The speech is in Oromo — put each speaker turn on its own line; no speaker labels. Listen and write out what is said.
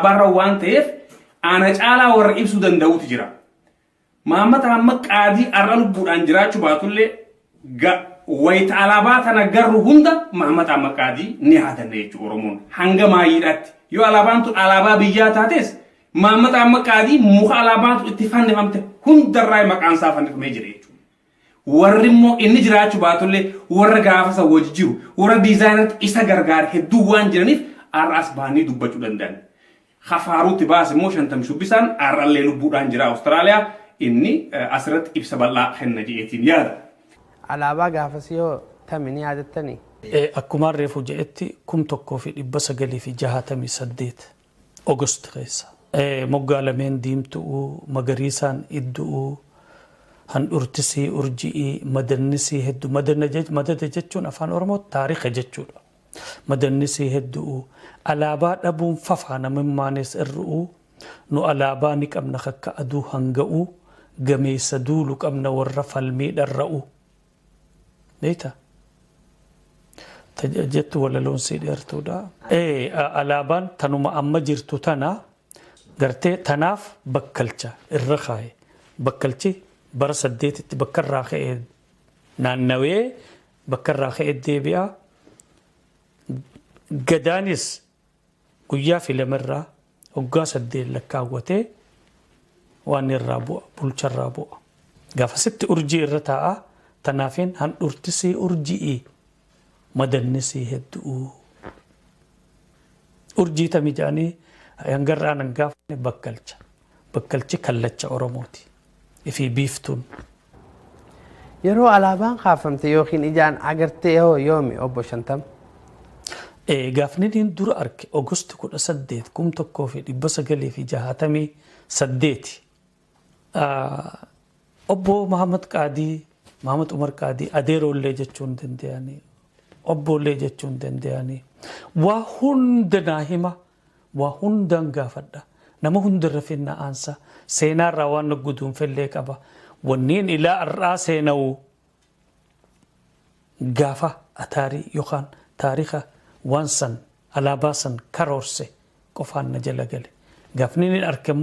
alaabaa waan ta'eef ana caalaa warra ibsu danda'utu jira. Muhammad Ahmad Qaadii arra lubbuudhaan jiraachuu baatullee wayita alaabaa tana garru hunda Muhammad Ahmad Qaadii ni haatanne jechuudha Oromoon hanga maayiidhaatti. Yoo alaabaan tun alaabaa biyyaa taates Muhammad Ahmad Qaadii muka alaabaan tun itti fannifamte hundarraa maqaan isaa fannifamee jira jechuudha. Warri immoo inni jiraachuu baatullee warra gaafasa wajji jiru warra diizaayinatti isa gargaar hedduu waan jiraniif arraas baanii dubbachuu danda'an. Khafaaruutti baase immoo 50 shubbisaan arrallee lubbuudhaan jira Awustiraaliyaa inni asirratti ibsa bal'aa kenna jeetiin yaada.
Alaabaa gaafas yoo tamini yaadattanii?
Akkuma reefu jeetti 1968 August keessa. Moggaa lameen diimtuu magariisaan idduu handurtisii urji'ii madannisii hedduu madada jechuun afaan Oromoo taariikha jechuudha. Madannisii hedduu alaabaa dhabuun fafaa namimmaanis irru'uu nu alaabaa ni qabna akka aduu hanga'uu gameessa duulu qabna warra falmii dharra'uu. Neeta jettu walaloon sii dheertuudha. Alaabaan tanuma amma jirtu tana gartee tanaaf bakkalcha irra kaa'e bakkalchi bara 8tti bakka irraa ka'ee naannawee bakka irraa ka'ee deebi'a. Gadaanis guyyaa filamarraa waggaa 8 lakkaawwatee waan irraa bu'a bulcharraa bu'a. Gaafasitti urjii irra taa'a tanaafin handurtisii urji'ii madannisii hedduu. Urjii tamijaanii hangarraan hangaafne bakkalcha. Bakkalchi kallacha Oromooti. Ifi biiftuun.
Yeroo alaabaan kaafamte yookiin ijaan agartee yoomi obbo Shantam?
Gaafniin dura arke August 18 1968 obbo Muhammad Umar Qaadii adeerollee jechuun danda'anii obbollee jechuun danda'anii waa hunda naa hima waa hundaan gaafadha nama hundarra finna aansa seenaarraa waan guduun fellee qaba wanniin ilaa arraa seenawu gaafa ataarii yookaan taariikha waan san alaabaa san karoorse qofaan na jala gale gaafniin arke